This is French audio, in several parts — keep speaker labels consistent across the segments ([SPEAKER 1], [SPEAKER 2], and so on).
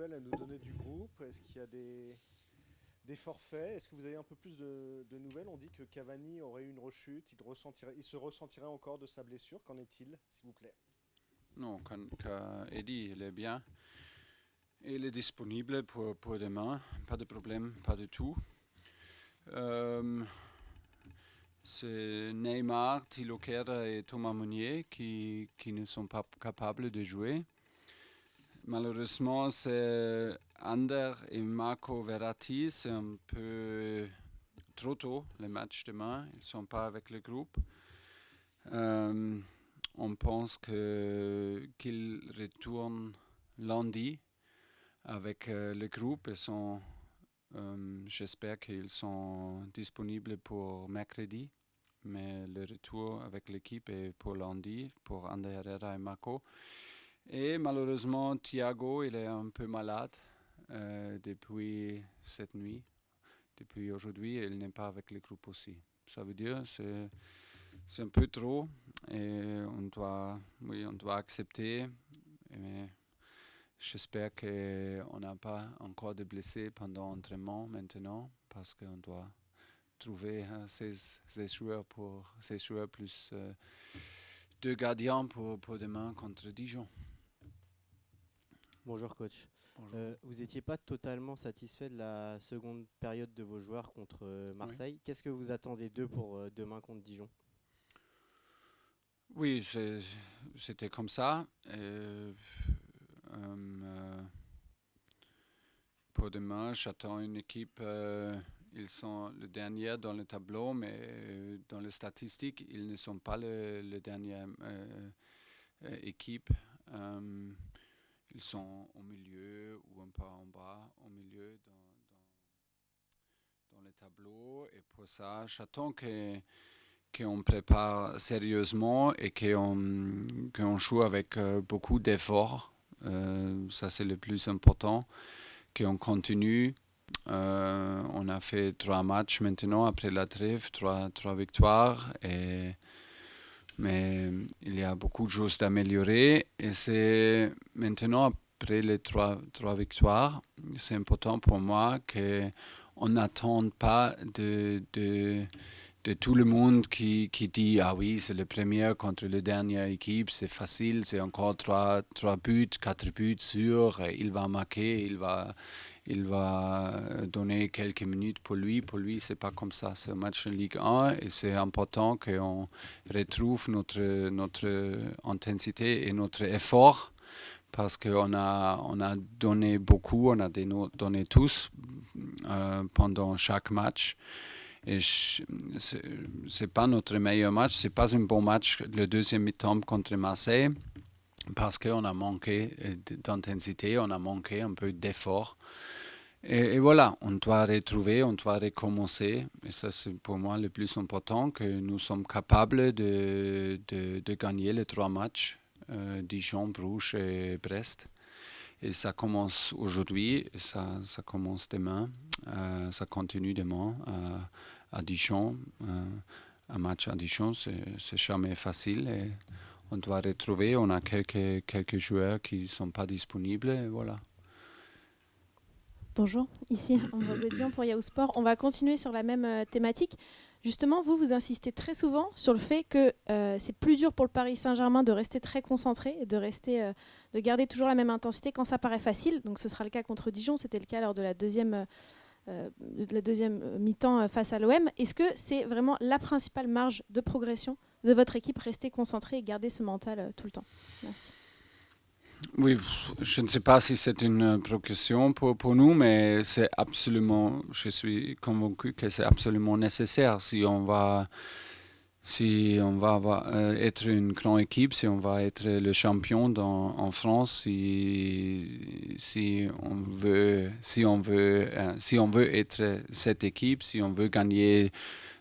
[SPEAKER 1] nouvelles à nous donner du groupe? Est-ce qu'il y a des forfaits? Est-ce que vous avez un peu plus de nouvelles? On dit que Cavani aurait eu une rechute, il se ressentirait encore de sa blessure. Qu'en est-il, s'il vous plaît?
[SPEAKER 2] Non, quand Eddie il est bien, il est disponible pour demain, pas de problème, pas du tout. Euh, c'est Neymar, Thilo Kehrer et Thomas Meunier qui ne sont pas capables de jouer. Malheureusement, c'est Ander et Marco Verratti, c'est un peu trop tôt le match demain, ils ne sont pas avec le groupe. Euh, on pense qu'ils retournent lundi avec le groupe et j'espère qu'ils sont disponibles pour mercredi. Mais le retour avec l'équipe est pour lundi, pour Ander Herrera et Marco. Et malheureusement, Thiago, il est un peu malade depuis cette nuit. Depuis aujourd'hui, il n'est pas avec le groupe aussi. Ça veut dire que c'est un peu trop et on doit accepter. Mais j'espère qu'on n'a pas encore de blessés pendant l'entraînement maintenant parce qu'on doit trouver ces joueurs plus deux gardiens pour demain contre Dijon.
[SPEAKER 3] Bonjour coach.
[SPEAKER 2] Bonjour.
[SPEAKER 3] Vous n'étiez pas totalement satisfait de la seconde période de vos joueurs contre
[SPEAKER 2] Oui.
[SPEAKER 3] Marseille. Qu'est-ce que vous attendez d'eux pour demain contre Dijon?
[SPEAKER 2] Oui, c'était comme ça. Euh, pour demain, j'attends une équipe. Ils sont le dernier dans le tableau, mais dans les statistiques, ils ne sont pas le dernier équipe. Ils sont au milieu ou un peu en bas, au milieu dans le tableau. Et pour ça, j'attends qu'on prépare sérieusement et qu'on joue avec beaucoup d'efforts. Ça, c'est le plus important. Qu'on continue. On a fait 3 matchs maintenant après la trêve, 3 victoires. Mais il y a beaucoup de choses d'améliorer. Et c'est maintenant, après les 3 victoires, c'est important pour moi qu'on n'attende pas de tout le monde qui dit « Ah oui, c'est le premier contre la dernière équipe, c'est facile, c'est encore 3 buts, 4 buts sûrs, il va marquer, il va donner quelques minutes pour lui. Pour lui, c'est pas comme ça. C'est un match de Ligue 1 et c'est important qu'on retrouve notre intensité et notre effort parce qu'on a donné beaucoup, on a donné tous pendant chaque match. Et c'est pas notre meilleur match, c'est pas un bon match le deuxième mi-temps contre Marseille parce qu'on a manqué d'intensité, on a manqué un peu d'effort. Et voilà, on doit retrouver, on doit recommencer. Et ça, c'est pour moi le plus important, que nous sommes capables de gagner les 3 matchs, Dijon, Bruges et Brest. Et ça commence aujourd'hui, et ça commence demain, ça continue demain à Dijon. Un match à Dijon, c'est jamais facile. Et on doit retrouver, on a quelques joueurs qui ne sont pas disponibles, et voilà.
[SPEAKER 4] Bonjour, ici Ambroise Dion pour Yahoo Sport. On va continuer sur la même thématique. Justement, vous insistez très souvent sur le fait que c'est plus dur pour le Paris Saint-Germain de rester très concentré et de garder toujours la même intensité quand ça paraît facile. Donc ce sera le cas contre Dijon, c'était le cas lors de la deuxième mi-temps face à l'OM. Est-ce que c'est vraiment la principale marge de progression de votre équipe, rester concentré et garder ce mental tout le temps? Merci.
[SPEAKER 2] Oui, je ne sais pas si c'est une progression pour nous, mais je suis convaincu que c'est absolument nécessaire si on va être une grande équipe, si on va être le champion en France, si on veut être cette équipe, si on veut gagner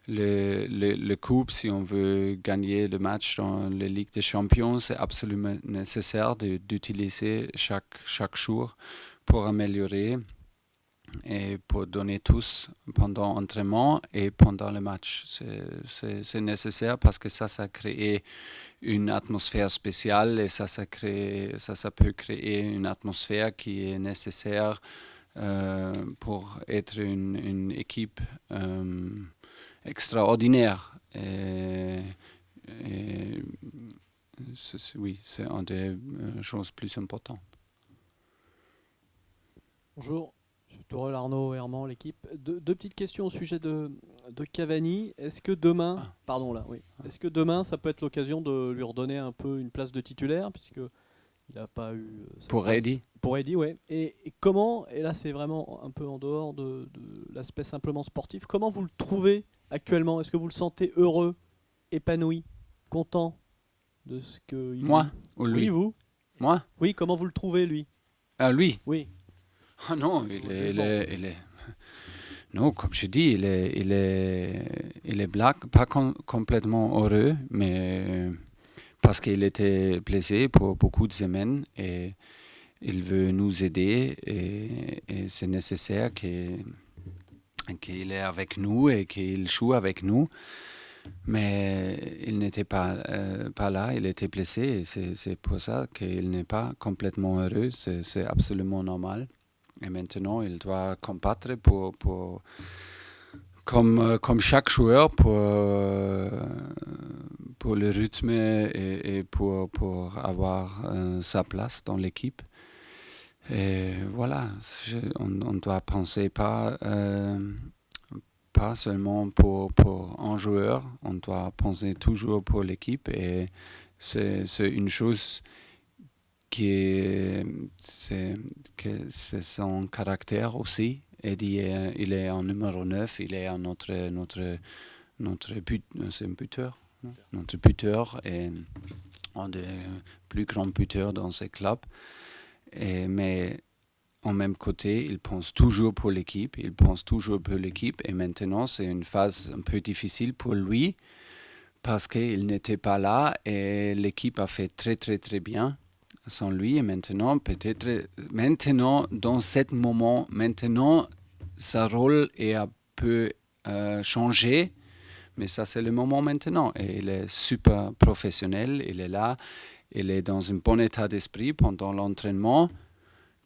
[SPEAKER 2] le coupe, si on veut gagner le match dans la Ligue des Champions, c'est absolument nécessaire d'utiliser chaque jour pour améliorer. et pour donner tous pendant l'entraînement et pendant le match. C'est nécessaire parce que ça crée une atmosphère spéciale et ça peut créer une atmosphère qui est nécessaire pour être une équipe extraordinaire. Oui, c'est une des choses plus importantes.
[SPEAKER 5] Bonjour, je suis Tourelle, Arnaud, Herman, l'équipe. Deux petites questions au sujet de Cavani. Est-ce que demain, est-ce que demain ça peut être l'occasion de lui redonner un peu une place de titulaire, puisque il n'a pas eu
[SPEAKER 2] pour Eddy.
[SPEAKER 5] Pour Eddy, ouais. Et comment, et là c'est vraiment un peu en dehors de l'aspect simplement sportif, comment vous le trouvez actuellement? Est-ce que vous le sentez heureux, épanoui, content de ce que
[SPEAKER 2] Moi ou lui?
[SPEAKER 5] Oui, vous.
[SPEAKER 2] Moi?
[SPEAKER 5] Oui, comment vous le trouvez, lui?
[SPEAKER 2] Ah, lui?
[SPEAKER 5] Oui.
[SPEAKER 2] Ah non, il est... Non, comme je dis, il est black, pas complètement heureux, mais parce qu'il était blessé pour beaucoup de semaines et il veut nous aider et c'est nécessaire qu'il est avec nous et qu'il joue avec nous. Mais il n'était pas là, il était blessé et c'est pour ça qu'il n'est pas complètement heureux, c'est absolument normal. Et maintenant, il doit combattre comme chaque joueur pour le rythme et pour avoir sa place dans l'équipe. Et voilà, on doit penser pas seulement pour un joueur, on doit penser toujours pour l'équipe et c'est une chose c'est son caractère aussi. Eddy, il est en numéro 9, il est notre buteur, non? Notre buteur et un des plus grands buteurs dans ce club. Mais en même côté, il pense toujours pour l'équipe, et maintenant c'est une phase un peu difficile pour lui parce qu'il n'était pas là et l'équipe a fait très très très bien sans lui. Et maintenant, dans ce moment, sa rôle est un peu changé, mais ça c'est le moment maintenant. Et il est super professionnel, il est là, il est dans un bon état d'esprit pendant l'entraînement.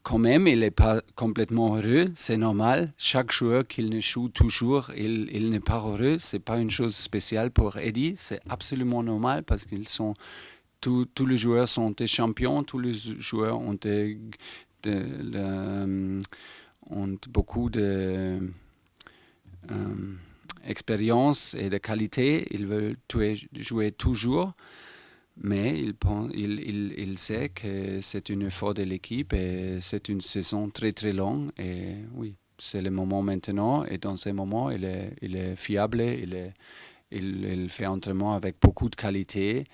[SPEAKER 2] Quand même, il n'est pas complètement heureux, c'est normal. Chaque joueur qui ne joue toujours, il n'est pas heureux. Ce n'est pas une chose spéciale pour Eddy, c'est absolument normal parce qu'ils sont... Tous les joueurs sont des champions, tous les joueurs ont, ont beaucoup d'expérience et de qualité. Ils veulent jouer toujours. Mais il sait que c'est un effort de l'équipe et c'est une saison très très longue. Et oui, c'est le moment maintenant. Et dans ce moment, il est fiable, il fait entraînement avec beaucoup de qualité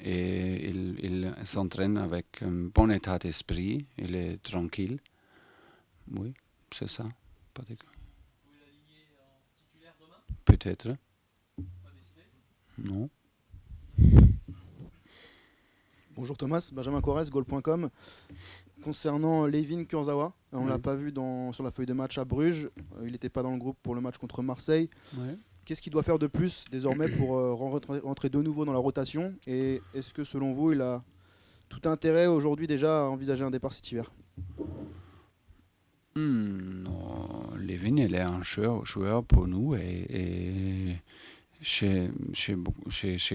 [SPEAKER 2] et il s'entraîne avec un bon état d'esprit. Il est tranquille. Oui, c'est ça. Pas de...
[SPEAKER 5] Vous l'aligner en titulaire demain?
[SPEAKER 2] Peut-être.
[SPEAKER 5] Pas décidé?
[SPEAKER 2] Non.
[SPEAKER 6] Bonjour Thomas, Benjamin Corrèze, Goal.com. Concernant Layvin Kurzawa, on ne l'a pas vu sur la feuille de match à Bruges, il n'était pas dans le groupe pour le match contre Marseille.
[SPEAKER 2] Ouais.
[SPEAKER 6] Qu'est-ce qu'il doit faire de plus désormais pour rentrer de nouveau dans la rotation? Et est-ce que selon vous, il a tout intérêt aujourd'hui déjà à envisager un départ cet hiver?
[SPEAKER 2] Non, Layvin, il est un joueur pour nous et j'ai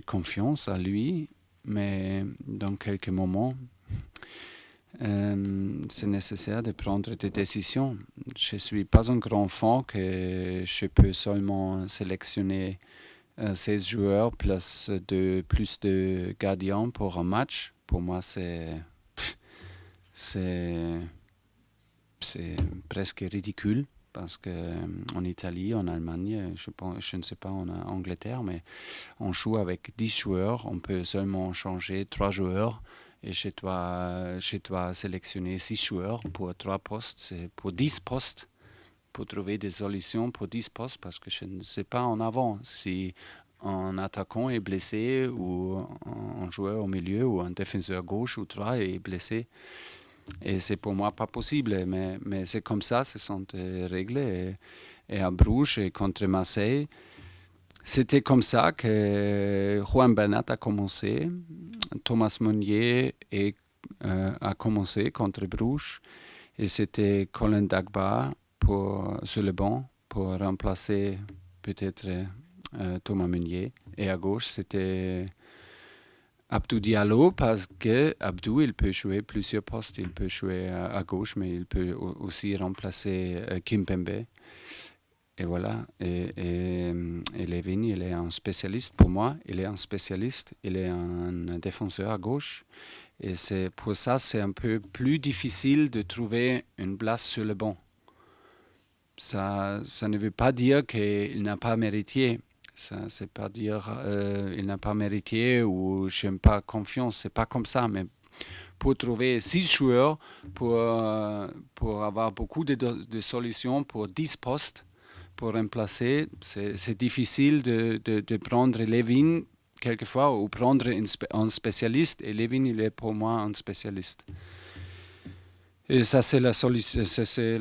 [SPEAKER 2] confiance à lui. Mais dans quelques moments, c'est nécessaire de prendre des décisions. Je ne suis pas un grand fan que je peux seulement sélectionner 16 joueurs plus de gardiens pour un match. Pour moi, c'est presque ridicule. Parce qu'en Italie, en Allemagne, je ne sais pas en Angleterre, mais on joue avec 10 joueurs, on peut seulement changer 3 joueurs et je dois sélectionner 6 joueurs pour 3 postes, c'est pour 10 postes, pour trouver des solutions pour 10 postes parce que je ne sais pas en avant si un attaquant est blessé ou un joueur au milieu ou un défenseur gauche ou 3 est blessé. Et c'est pour moi pas possible, mais c'est comme ça, ce sont des règles. Et à Bruges et contre Marseille, c'était comme ça que Juan Bernat a commencé, Thomas Meunier a commencé contre Bruges, et c'était Colin Dagba sur le banc pour remplacer peut-être Thomas Meunier. Et à gauche, c'était Abdou Diallo, parce que Abdou, il peut jouer plusieurs postes. Il peut jouer à gauche, mais il peut aussi remplacer Kimpembe. Et voilà. Et Levin, il est un spécialiste pour moi. Il est un spécialiste. Il est un défenseur à gauche. Et pour ça, c'est un peu plus difficile de trouver une place sur le banc. Ça ne veut pas dire qu'il n'a pas mérité. Ça, c'est pas dire il n'a pas mérité ou je n'ai pas confiance. C'est pas comme ça. Mais pour trouver 6 joueurs, pour avoir beaucoup de solutions pour 10 postes, pour remplacer, c'est difficile de prendre Levin quelquefois ou prendre un spécialiste. Et Levin, il est pour moi un spécialiste. Et ça, c'est la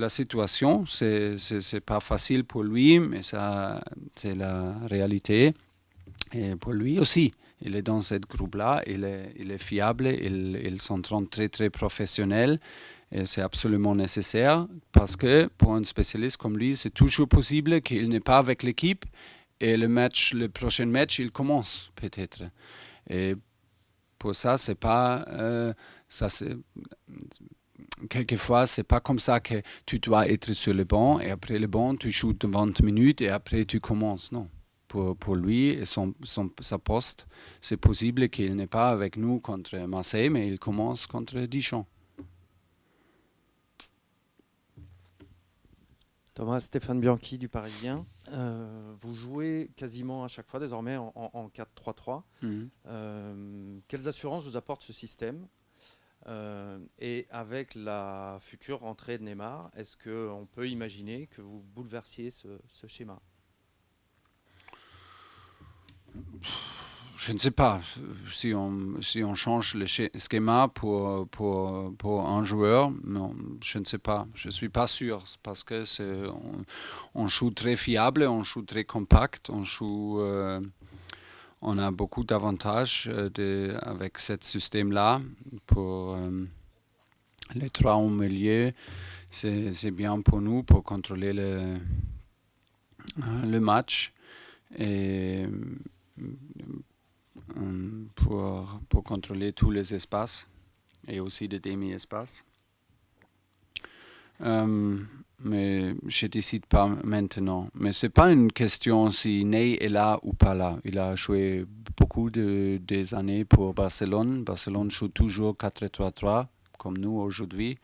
[SPEAKER 2] situation. C'est pas facile pour lui, mais ça, c'est la réalité. Et pour lui aussi, il est dans ce groupe-là, il est fiable, il s'entraîne très, très professionnel. Et c'est absolument nécessaire parce que pour un spécialiste comme lui, c'est toujours possible qu'il n'est pas avec l'équipe et le prochain match, il commence peut-être. Et pour ça, c'est pas... quelquefois, c'est pas comme ça que tu dois être sur le banc et après le banc, tu joues 20 minutes et après tu commences. Non. Pour lui et sa poste, c'est possible qu'il n'est pas avec nous contre Marseille, mais il commence contre Dijon.
[SPEAKER 7] Thomas, Stéphane Bianchi du Parisien. Vous jouez quasiment à chaque fois désormais en 4-3-3. Quelles assurances vous apporte ce système et avec la future entrée de Neymar, est-ce qu'on peut imaginer que vous bouleversiez ce schéma ?
[SPEAKER 2] Je ne sais pas si on change le schéma pour un joueur. Non, je ne sais pas. Je ne suis pas sûr parce que on joue très fiable, on joue très compact, on a beaucoup d'avantages avec ce système-là. Pour les 3 au milieu, c'est bien pour nous pour contrôler le match et pour contrôler tous les espaces et aussi des demi-espaces. Mais je ne décide pas maintenant. Mais ce n'est pas une question si Ney est là ou pas là. Il a joué beaucoup des années pour Barcelone. Barcelone joue toujours 4-3-3 comme nous aujourd'hui.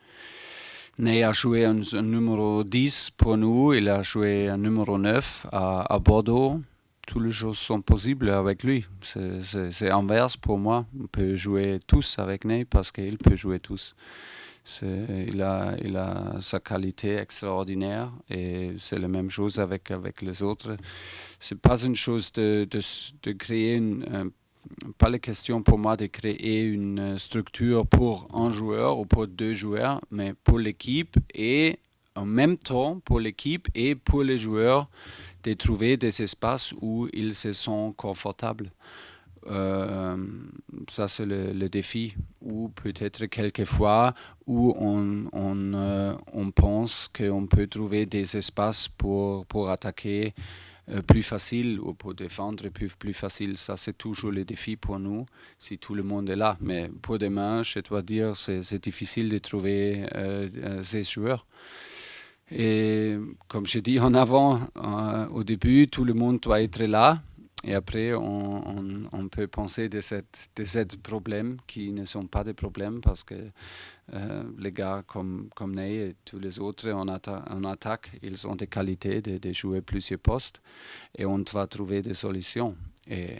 [SPEAKER 2] Ney a joué un numéro 10 pour nous. Il a joué un numéro 9 à Bordeaux. Toutes les choses sont possibles avec lui. C'est inverse pour moi. On peut jouer tous avec Ney parce qu'il peut jouer tous. Il a sa qualité extraordinaire et c'est la même chose avec les autres. C'est pas une chose de créer pas la question pour moi de créer une structure pour un joueur ou pour 2 joueurs, mais pour l'équipe et en même temps pour l'équipe et pour les joueurs de trouver des espaces où ils se sentent confortables. Ça, c'est le défi. Ou peut-être quelquefois où on pense qu'on peut trouver des espaces pour attaquer plus facile ou pour défendre plus facile. Ça, c'est toujours le défi pour nous, si tout le monde est là. Mais pour demain, je dois dire, c'est difficile de trouver ces joueurs. Et comme je dis en avant, au début, tout le monde doit être là. Et après, on peut penser de ces problèmes qui ne sont pas des problèmes parce que les gars comme Ney et tous les autres en attaque, ils ont des qualités de jouer plusieurs postes et on va trouver des solutions. Et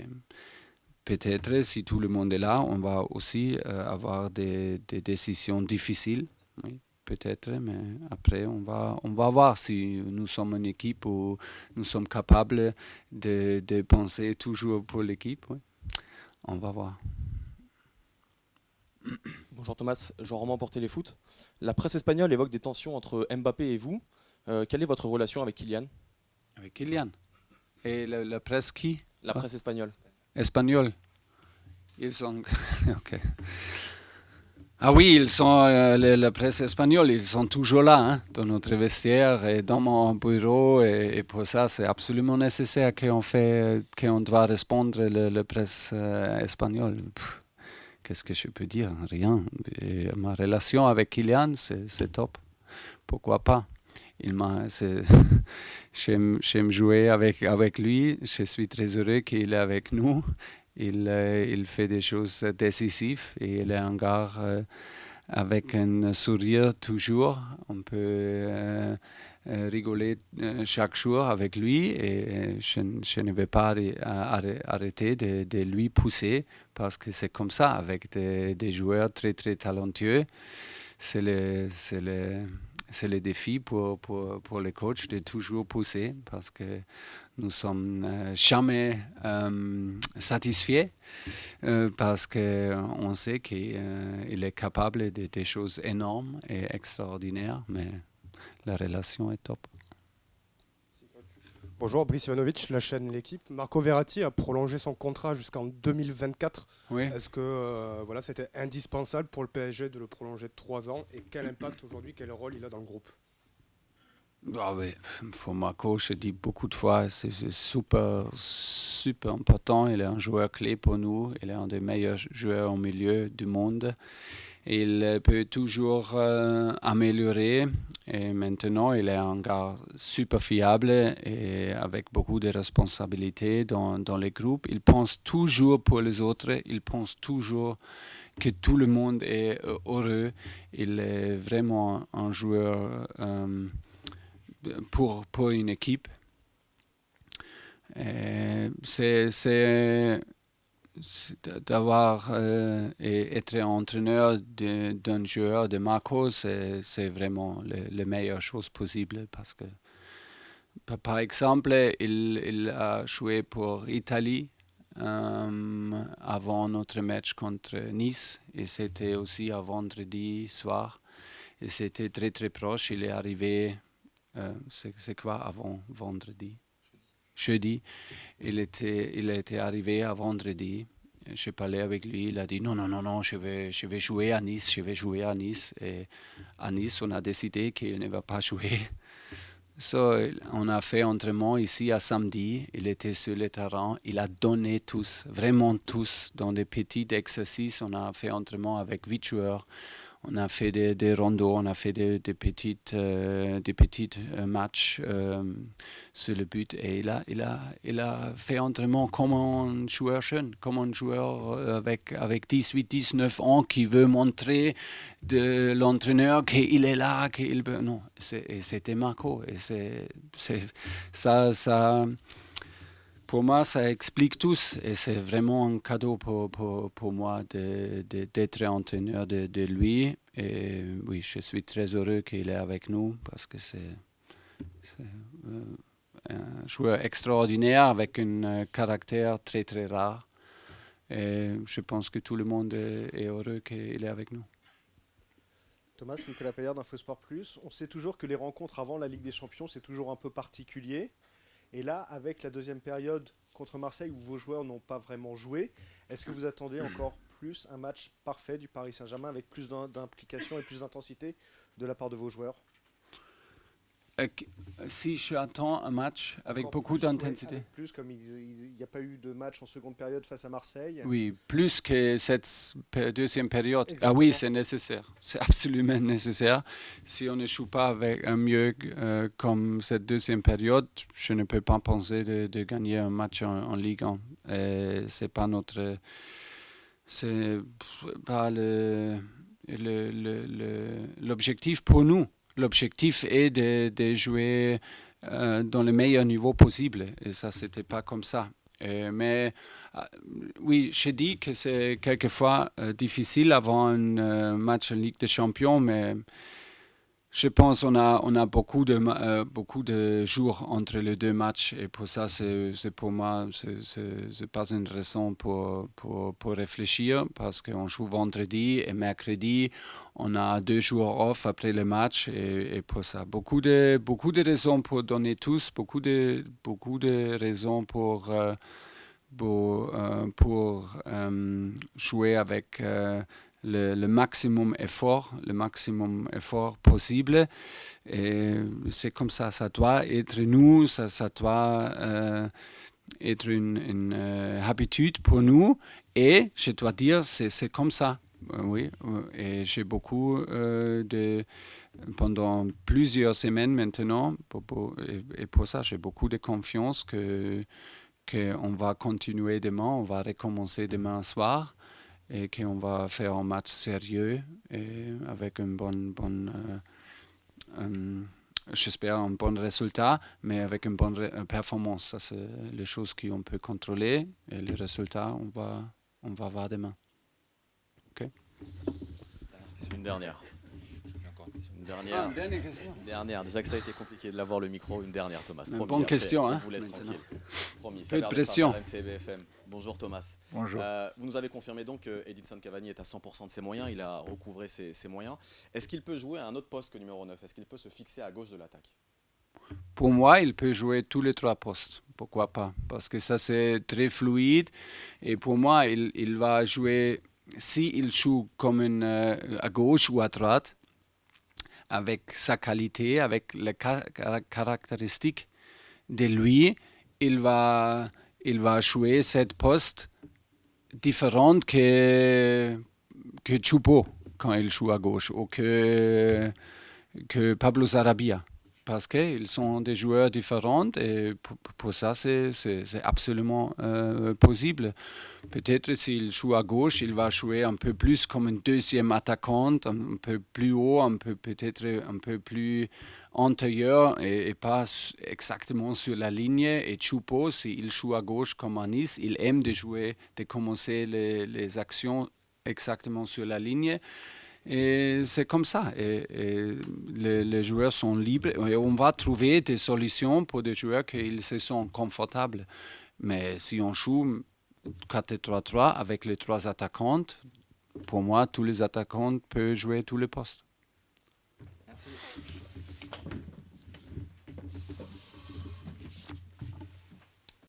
[SPEAKER 2] peut-être, si tout le monde est là, on va aussi avoir des décisions difficiles. Oui. Peut-être, mais après, on va voir si nous sommes une équipe où nous sommes capables de penser toujours pour l'équipe. Oui. On va voir.
[SPEAKER 8] Bonjour Thomas, Jean-Romain pour Téléfoot. La presse espagnole évoque des tensions entre Mbappé et vous. Quelle est votre relation avec Kylian?
[SPEAKER 2] Avec Kylian. Et la presse qui?
[SPEAKER 8] La presse espagnole.
[SPEAKER 2] Espagnol. Ils sont... ok. Ah oui, ils sont la presse espagnole, ils sont toujours là, hein, dans notre vestiaire et dans mon bureau. Et pour ça, c'est absolument nécessaire qu'on doit répondre la presse espagnole. Qu'est-ce que je peux dire? Rien. Et ma relation avec Kylian, c'est top. Pourquoi pas? J'aime jouer avec lui. Je suis très heureux qu'il est avec nous. Il fait des choses décisives et il est un gars avec un sourire toujours. On peut rigoler chaque jour avec lui et je ne vais pas arrêter de lui pousser parce que c'est comme ça avec des joueurs très très talentueux. C'est le défi pour les coachs de toujours pousser parce que nous ne sommes jamais satisfaits parce qu'on sait qu'il est capable de des choses énormes et extraordinaires, mais la relation est top.
[SPEAKER 9] Bonjour, Brice Ivanovic, la chaîne L'équipe. Marco Verratti a prolongé son contrat jusqu'en 2024.
[SPEAKER 2] Oui.
[SPEAKER 9] Est-ce que c'était indispensable pour le PSG de le prolonger de 3 ans? Et quel impact aujourd'hui, quel rôle il a dans le groupe?
[SPEAKER 2] Ah oui, pour Marco, je dis beaucoup de fois, c'est super, super important. Il est un joueur clé pour nous. Il est un des meilleurs joueurs au milieu du monde. Il peut toujours améliorer. Et maintenant, il est un gars super fiable et avec beaucoup de responsabilités dans les groupes. Il pense toujours pour les autres. Il pense toujours que tout le monde est heureux. Il est vraiment un joueur pour une équipe. C'est d'avoir et être entraîneur d'un joueur de Marco, c'est vraiment la meilleure chose possible parce que, par exemple, il a joué pour l'Italie avant notre match contre Nice et c'était aussi un vendredi soir et c'était très très proche. Il est arrivé, c'est quoi avant vendredi? Jeudi, il était arrivé à vendredi. J'ai parlé avec lui, il a dit non, je vais jouer à Nice, Et à Nice, on a décidé qu'il ne va pas jouer. On a fait entraînement ici à samedi, il était sur le terrain, il a donné tous, vraiment tous, dans des petits exercices. On a fait entraînement avec 8 joueurs. On a fait des rondos, on a fait des petits matchs sur le but. Et il a fait entraînement comme un joueur jeune, comme un joueur avec 18, 19 ans qui veut montrer de l'entraîneur qu'il est là, qu'il peut... Non, c'était Marco. Et ça, pour moi, ça explique tout et c'est vraiment un cadeau pour moi d'être entraîneur de lui. Et oui, je suis très heureux qu'il est avec nous parce que c'est un joueur extraordinaire avec un caractère très très rare. Et je pense que tout le monde est heureux qu'il est avec nous.
[SPEAKER 1] Thomas, Nicolas Payard d'Infosport Plus. On sait toujours que les rencontres avant la Ligue des Champions, c'est toujours un peu particulier. Et là, avec la deuxième période contre Marseille où vos joueurs n'ont pas vraiment joué, est-ce que vous attendez encore plus un match parfait du Paris Saint-Germain avec plus d'implication et plus d'intensité de la part de vos joueurs?
[SPEAKER 2] Si j'attends un match avec
[SPEAKER 1] Encore
[SPEAKER 2] beaucoup
[SPEAKER 1] plus,
[SPEAKER 2] d'intensité.
[SPEAKER 1] Ouais, plus, comme il n'y a pas eu de match en seconde période face à Marseille.
[SPEAKER 2] Oui, plus que cette deuxième période.
[SPEAKER 1] Exactement.
[SPEAKER 2] Ah oui, c'est nécessaire. C'est absolument nécessaire. Si on ne joue pas avec un mieux comme cette deuxième période, je ne peux pas penser de gagner un match en Ligue 1. C'est pas notre... C'est pas l'objectif pour nous. L'objectif est de jouer dans le meilleur niveau possible. Et ça, c'était pas comme ça. Mais oui, je dis que c'est quelquefois difficile avant un match en Ligue des Champions, mais Je pense qu'on a beaucoup de jours entre les deux matchs et pour ça, c'est pour moi, c'est pas une raison pour réfléchir parce qu'on joue vendredi et mercredi. On a 2 jours off après le match et pour ça, beaucoup de raisons pour donner tous, beaucoup de raisons pour jouer avec le maximum effort possible. Et c'est comme ça doit être nous, ça doit être une habitude pour nous. Et je dois dire, c'est comme ça. Oui, et j'ai pendant plusieurs semaines maintenant, et pour ça, j'ai beaucoup de confiance qu'on va continuer demain, on va recommencer demain soir et qu'on va faire un match sérieux et avec j'espère un bon résultat, mais avec une bonne performance. Ça, c'est les choses qu'on peut contrôler et les résultats, on va voir demain. OK.
[SPEAKER 10] C'est une dernière. Une dernière. Déjà que ça a été compliqué de l'avoir le micro, une dernière, Thomas.
[SPEAKER 2] Une bonne question,
[SPEAKER 10] on
[SPEAKER 2] hein.
[SPEAKER 10] vous laisse tranquille. Promis.
[SPEAKER 2] Peu de pression.
[SPEAKER 10] RMC-BFM. Bonjour Thomas.
[SPEAKER 2] Bonjour.
[SPEAKER 10] Vous nous avez confirmé donc que Edinson Cavani est à 100% de ses moyens. Il a recouvré ses moyens. Est-ce qu'il peut jouer à un autre poste que numéro 9 ? Est-ce qu'il peut se fixer à gauche de l'attaque ?
[SPEAKER 2] Pour moi, il peut jouer tous les 3 postes. Pourquoi pas ? Parce que ça, c'est très fluide. Et pour moi, il va jouer, s'il joue comme à gauche ou à droite, avec sa qualité, avec les caractéristiques de lui, il va jouer cette poste différente que Choupo quand il joue à gauche ou que Pablo Sarabia. Parce qu'ils sont des joueurs différents et pour ça, c'est absolument possible. Peut-être s'il joue à gauche, il va jouer un peu plus comme un deuxième attaquant, un peu plus haut, peut-être un peu plus antérieur et pas exactement sur la ligne. Et Choupo, s'il joue à gauche comme à Nice, il aime de commencer les actions exactement sur la ligne. Et c'est comme ça. Et les joueurs sont libres. Et on va trouver des solutions pour des joueurs qui se sentent confortables. Mais si on joue 4-3-3 avec les 3 attaquants, pour moi, tous les attaquants peuvent jouer tous les postes.